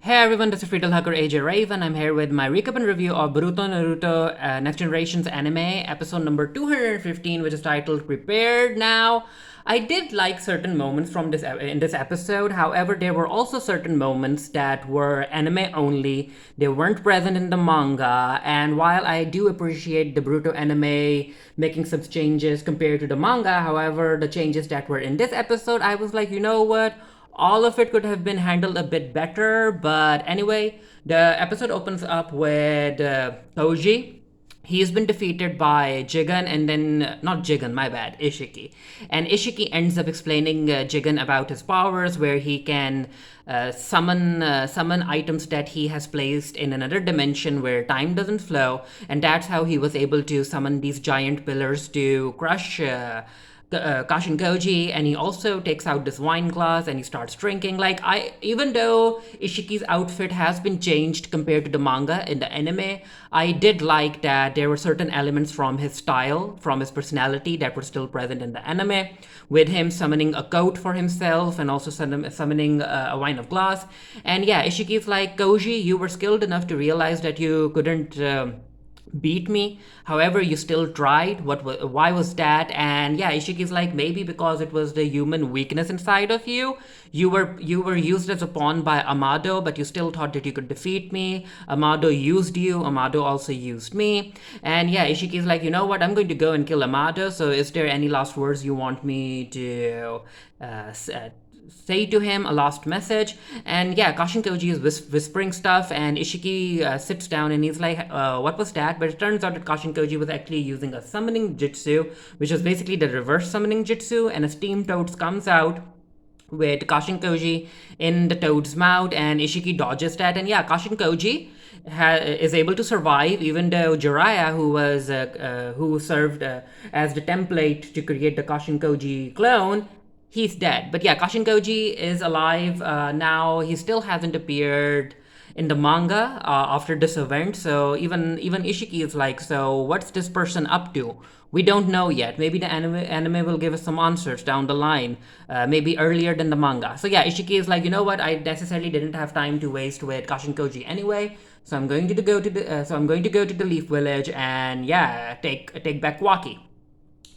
Hey everyone, this is Freedom Hacker AJ Raven. I'm here with my recap and review of Boruto Naruto Next Generation's anime, episode number 215, which is titled Prepared Now. I did like certain moments from this in this episode. However, there were also certain moments that were anime only. They weren't present in the manga. And while I do appreciate the Boruto anime making some changes compared to the manga, however, the changes that were in this episode, I was like, you know what? All of it could have been handled a bit better, but anyway, the episode opens up with Choji. He's been defeated by Jigen and then, not Jigen, my bad, Isshiki. And Isshiki ends up explaining Jigen about his powers, where he can summon items that he has placed in another dimension where time doesn't flow, and that's how he was able to summon these giant pillars to crush Kashin Koji, and he also takes out this wine glass and he starts drinking. Even though Ishiki's outfit has been changed compared to the manga in the anime, I did like that there were certain elements from his style, from his personality that were still present in the anime, with him summoning a coat for himself and also summoning a wine of glass. And yeah, Ishiki's like, Koji, you were skilled enough to realize that you couldn't beat me. However, you still tried. Why was that? And yeah, Ishiki's like, maybe because it was the human weakness inside of you. You were used as a pawn by Amado, but you still thought that you could defeat me. Amado used you. Amado also used me. And yeah, Ishiki's like, you know what? I'm going to go and kill Amado. So is there any last words you want me to say to him, a last message? And yeah, Kashin Koji is whispering stuff, and Isshiki sits down and he's like, what was that? But it turns out that Kashin Koji was actually using a summoning jutsu, which is basically the reverse summoning jutsu, and a steam toad comes out with Kashin Koji in the toad's mouth, and Isshiki dodges that. And yeah, Kashin Koji is able to survive, even though Jiraiya, who served as the template to create the Kashin Koji clone, he's dead. But yeah, Kashin Koji is alive now. He still hasn't appeared in the manga after this event. So even Ishiki is like, so what's this person up to? We don't know yet. Maybe the anime will give us some answers down the line, maybe earlier than the manga. So yeah, Ishiki is like, you know what? I necessarily didn't have time to waste with Kashin Koji anyway. So I'm going to go to the Leaf Village and yeah, take back Waki.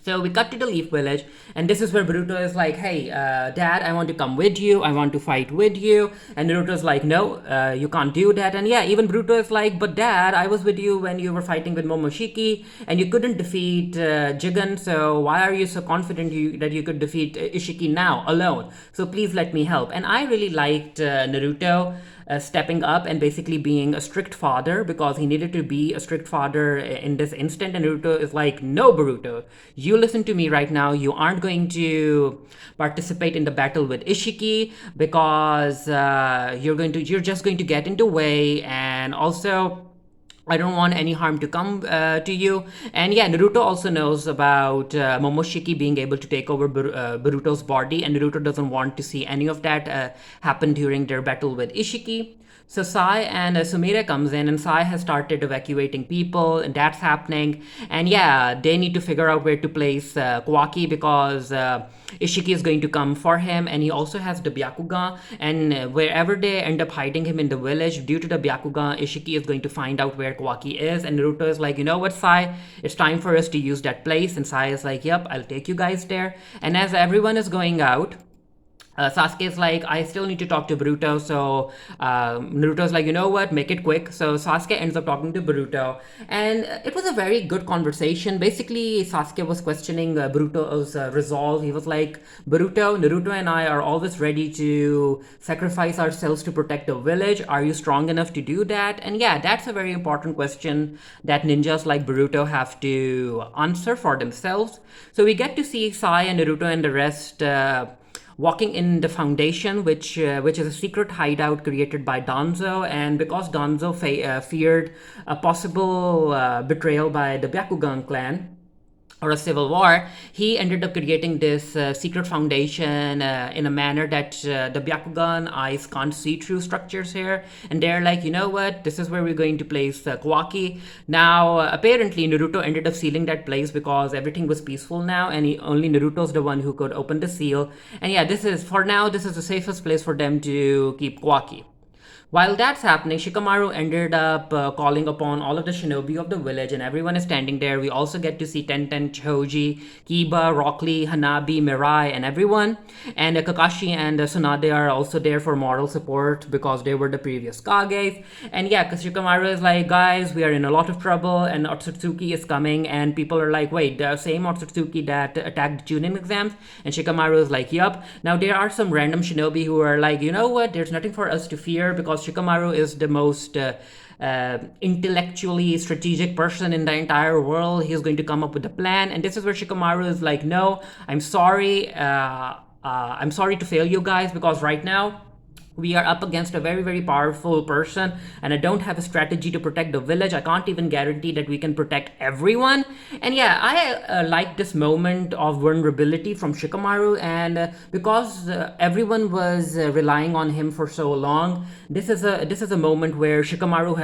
So we cut to the Leaf Village, and this is where Boruto is like, hey, Dad, I want to come with you. I want to fight with you. And Naruto's like, no, you can't do that. And yeah, even Boruto is like, but Dad, I was with you when you were fighting with Momoshiki, and you couldn't defeat Jigen, so why are you so confident that you could defeat Isshiki now, alone? So please let me help. And I really liked Naruto stepping up and basically being a strict father, because he needed to be a strict father in this instant. And Naruto is like, no, Boruto, you listen to me right now. You aren't going to participate in the battle with Isshiki because you're just going to get in the way, and also I don't want any harm to come to you. And yeah, Naruto also knows about Momoshiki being able to take over Boruto's body, and Naruto doesn't want to see any of that happen during their battle with Isshiki. So Sai and Sumire comes in, and Sai has started evacuating people, and that's happening. And yeah, they need to figure out where to place Kawaki, because Isshiki is going to come for him, and he also has the Byakugan. And wherever they end up hiding him in the village, due to the Byakugan, Isshiki is going to find out where Kawaki is. And Naruto is like, you know what, Sai? It's time for us to use that place. And Sai is like, yep, I'll take you guys there. And as everyone is going out, Sasuke is like, I still need to talk to Boruto. So Naruto's like, you know what, make it quick. So Sasuke ends up talking to Boruto, and it was a very good conversation. Basically, Sasuke was questioning Boruto's resolve. He was like, Naruto and I are always ready to sacrifice ourselves to protect the village. Are you strong enough to do that? And yeah, that's a very important question that ninjas like Boruto have to answer for themselves. So we get to see Sai and Naruto and the rest walking in the foundation, which is a secret hideout created by Danzo. And because Danzo feared a possible betrayal by the Byakugan clan, or a civil war, he ended up creating this secret foundation in a manner that the Byakugan eyes can't see through structures here. And they're like, you know what, this is where we're going to place Kawaki. Now, apparently, Naruto ended up sealing that place because everything was peaceful now, and only Naruto's the one who could open the seal. And yeah, for now, this is the safest place for them to keep Kawaki. While that's happening, Shikamaru ended up calling upon all of the shinobi of the village, and everyone is standing there. We also get to see Tenten, Choji, Kiba, Rock Lee, Hanabi, Mirai, and everyone. And Kakashi and Tsunade are also there for moral support because they were the previous Kages. And yeah, because Shikamaru is like, guys, we are in a lot of trouble, and Otsutsuki is coming, and people are like, wait, the same Otsutsuki that attacked Chunin exams? And Shikamaru is like, yup. Now there are some random shinobi who are like, you know what, there's nothing for us to fear because Shikamaru is the most intellectually strategic person in the entire world. He's going to come up with a plan. And this is where Shikamaru is like, no, I'm sorry. I'm sorry to fail you guys because right now we are up against a very, very powerful person, and I don't have a strategy to protect the village. I can't even guarantee that we can protect everyone. And yeah, I like this moment of vulnerability from Shikamaru, and because everyone was relying on him for so long, this is a moment where Shikamaru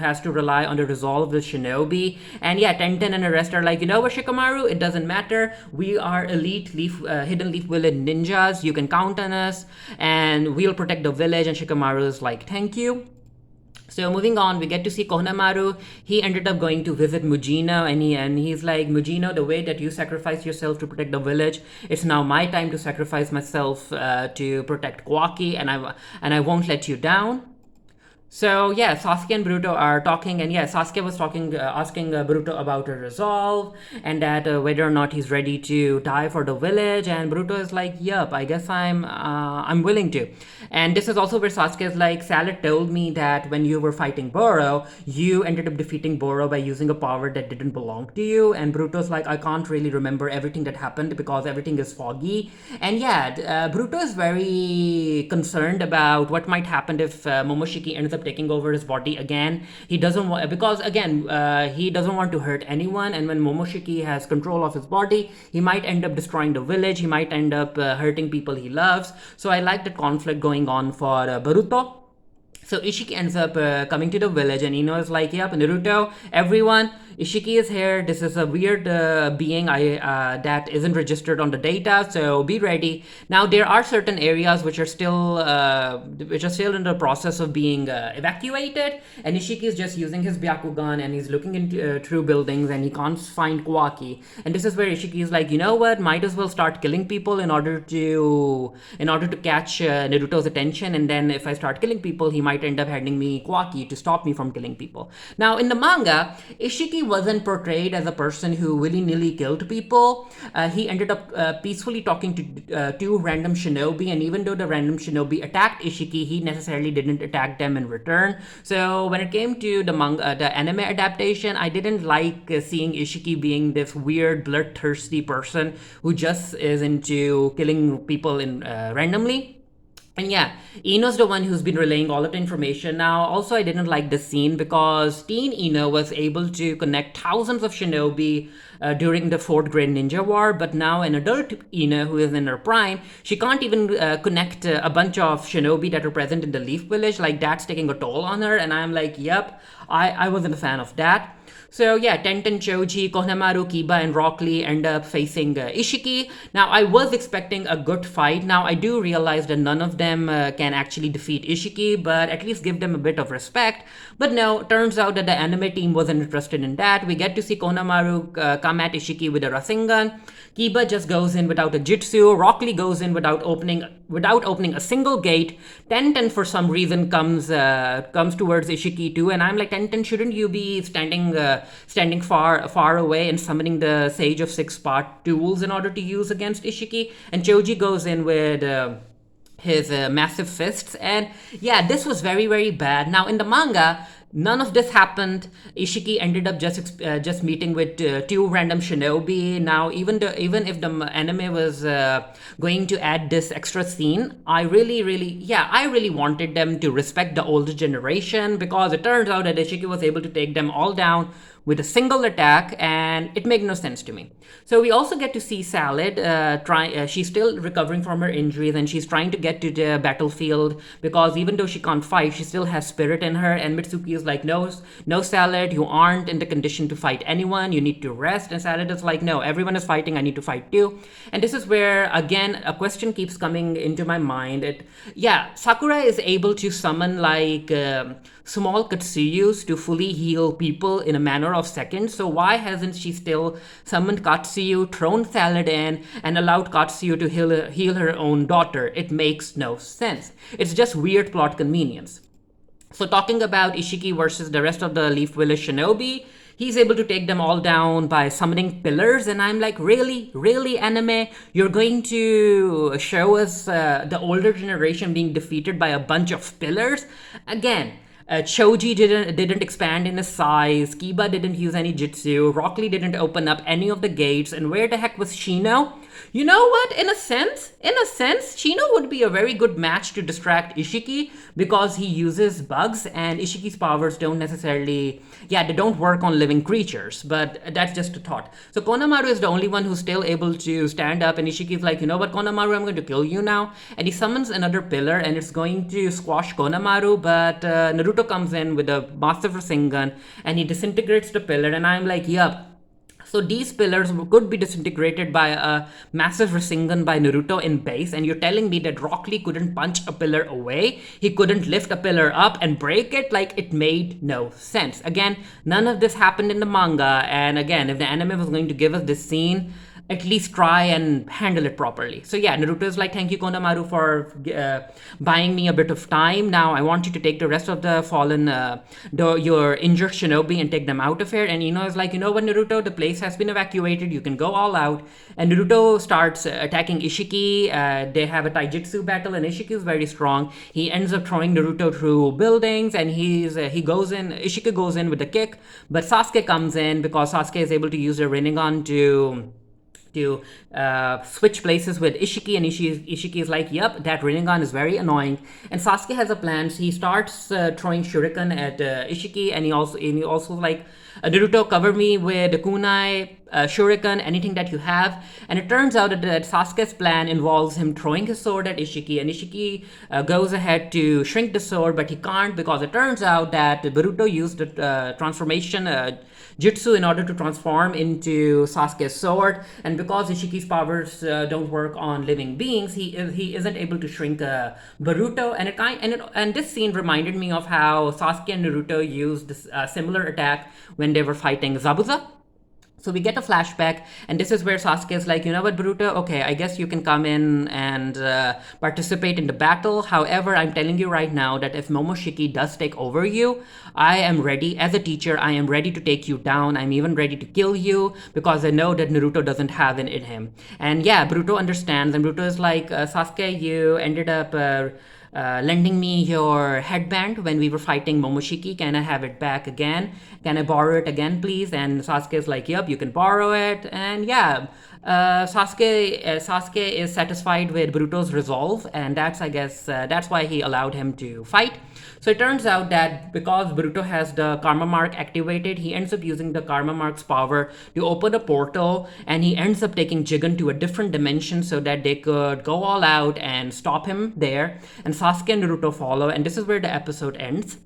has to rely on the resolve of the shinobi. And yeah, Tenten and the rest are like, you know what, Shikamaru, it doesn't matter. We are elite hidden leaf village ninjas. You can count on us, and we'll protect the village. And Shikamaru is like, thank you. So moving on, we get to see Konohamaru. He ended up going to visit Mujino, and he's like, Mujino, the way that you sacrificed yourself to protect the village, it's now my time to sacrifice myself to protect Kawaki, and I won't let you down. So yeah, Sasuke and Boruto are talking, and yeah, Sasuke was talking, asking Boruto about her resolve and that whether or not he's ready to die for the village. And Boruto is like, "Yup, I guess I'm willing to." And this is also where Sasuke is like, "Salad told me that when you were fighting Boro, you ended up defeating Boro by using a power that didn't belong to you." And Boruto's like, "I can't really remember everything that happened because everything is foggy." And yeah, Boruto is very concerned about what might happen if Momoshiki ends up taking over his body again. He doesn't want, because again, he doesn't want to hurt anyone, and when Momoshiki has control of his body, he might end up destroying the village. He might end up hurting people he loves. So I like the conflict going on for Boruto. So Isshiki ends up coming to the village, and Ino is like, yep, Naruto, everyone, Isshiki is here. This is a weird being that isn't registered on the data, so be ready. Now there are certain areas which are still in the process of being evacuated, and Isshiki is just using his Byakugan, and he's looking into through buildings, and he can't find Kawaki. And this is where Isshiki is like, you know what, might as well start killing people in order to catch Naruto's attention, and then if I start killing people, he might end up handing me Kawaki to stop me from killing people. Now in the manga, Isshiki wasn't portrayed as a person who willy-nilly killed people. He ended up peacefully talking to two random shinobi, and even though the random shinobi attacked Isshiki, he necessarily didn't attack them in return. So when it came to the manga, the anime adaptation, I didn't like seeing Isshiki being this weird, bloodthirsty person who just is into killing people in randomly. And yeah, Ino's the one who's been relaying all of the information. Now, also, I didn't like the scene because Teen Ino was able to connect thousands of shinobi during the 4th grade ninja war, but now an adult Ino who is in her prime, she can't even connect a bunch of shinobi that are present in the Leaf Village. Like, that's taking a toll on her, and I'm like, yep, I wasn't a fan of that. So yeah, Tenten, Choji, Konohamaru, Kiba, and Rock Lee end up facing Isshiki. Now I was expecting a good fight. Now I do realize that none of them can actually defeat Isshiki, but at least give them a bit of respect. But no, turns out that the anime team wasn't interested in that. We get to see Konohamaru come at Isshiki with a Rasengan. Kiba just goes in without a jutsu. Rock Lee goes in without opening a single gate. Tenten for some reason comes towards Isshiki too, and I'm like, Tenten, shouldn't you be standing far away and summoning the Sage of Six Part tools in order to use against Isshiki? And Choji goes in with his massive fists, and yeah, this was very, very bad. Now in the manga, none of this happened. Isshiki ended up just meeting with two random shinobi. Now, even if the anime was going to add this extra scene, I really wanted them to respect the older generation, because it turns out that Isshiki was able to take them all down with a single attack, and it made no sense to me. So we also get to see Salad she's still recovering from her injuries, and she's trying to get to the battlefield because even though she can't fight, she still has spirit in her. And Mitsuki is like, no, no, Salad, you aren't in the condition to fight anyone. You need to rest. And Salad is like, no, everyone is fighting. I need to fight too. And this is where, again, a question keeps coming into my mind. Sakura is able to summon like small Katsuyus to fully heal people in a matter of seconds. So why hasn't she still summoned Katsuyu, thrown Salad in, and allowed Katsuyu to heal her own daughter? It makes no sense. It's just weird plot convenience. So talking about Isshiki versus the rest of the Leaf Village Shinobi, he's able to take them all down by summoning pillars, and I'm like, really, anime? You're going to show us the older generation being defeated by a bunch of pillars? Again, Choji didn't expand in his size, Kiba didn't use any jutsu, Rock Lee didn't open up any of the gates, and where the heck was Shino? You know what? In a sense, Shino would be a very good match to distract Isshiki because he uses bugs, and Ishiki's powers don't necessarily, they don't work on living creatures, but that's just a thought. So Konohamaru is the only one who's still able to stand up, and Ishiki's like, you know what, Konohamaru, I'm going to kill you now. And he summons another pillar, and it's going to squash Konohamaru, but Naruto comes in with a massive Rasengan, and he disintegrates the pillar, and I'm like, yup. So these pillars could be disintegrated by a massive Rasengan by Naruto in base, and you're telling me that Rock Lee couldn't punch a pillar away? He couldn't lift a pillar up and break it? Like, it made no sense. Again, none of this happened in the manga, and again, if the anime was going to give us this scene, at least try and handle it properly. So yeah, Naruto is like, thank you, Konohamaru, for buying me a bit of time. Now I want you to take the rest of the fallen, your injured shinobi and take them out of here. And Ino is like, you know what, Naruto, the place has been evacuated. You can go all out. And Naruto starts attacking Isshiki. They have a taijutsu battle, and Isshiki is very strong. He ends up throwing Naruto through buildings, and Isshiki goes in with a kick, but Sasuke comes in because Sasuke is able to use the Rinnegan to switch places with Isshiki, and Isshiki is like, yep, that Rinnegan is very annoying. And Sasuke has a plan. So he starts throwing shuriken at Isshiki, and he also like, Naruto, cover me with the kunai, shuriken, anything that you have. And it turns out that Sasuke's plan involves him throwing his sword at Isshiki, and Isshiki goes ahead to shrink the sword, but he can't because it turns out that Boruto used the transformation jutsu in order to transform into Sasuke's sword, and because Ishiki's powers don't work on living beings, he isn't able to shrink Boruto, and this scene reminded me of how Sasuke and Naruto used this similar attack when they were fighting Zabuza. So we get a flashback, and this is where Sasuke is like, you know what, Boruto, okay, I guess you can come in and participate in the battle. However, I'm telling you right now that if Momoshiki does take over you, I am ready, as a teacher, I am ready to take you down. I'm even ready to kill you because I know that Naruto doesn't have it in him. And yeah, Boruto understands, and Boruto is like, Sasuke, you ended up lending me your headband when we were fighting Momoshiki. Can I have it back again? Can I borrow it again, please? And Sasuke is like, yep, you can borrow it. And yeah, Sasuke is satisfied with Boruto's resolve, and that's, I guess, that's why he allowed him to fight. So it turns out that because Boruto has the Karma Mark activated, he ends up using the Karma Mark's power to open a portal, and he ends up taking Jigen to a different dimension so that they could go all out and stop him there. And Sasuke and Naruto follow, and this is where the episode ends.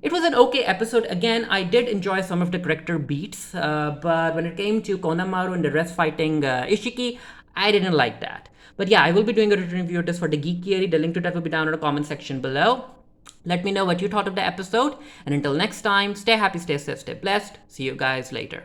It was an okay episode. Again, I did enjoy some of the character beats, but when it came to Konohamaru and the rest fighting Isshiki, I didn't like that. But yeah, I will be doing a written review of this for the Geek Theory. The link to that will be down in the comment section below. Let me know what you thought of the episode, and until next time, stay happy, stay safe, stay blessed. See you guys later.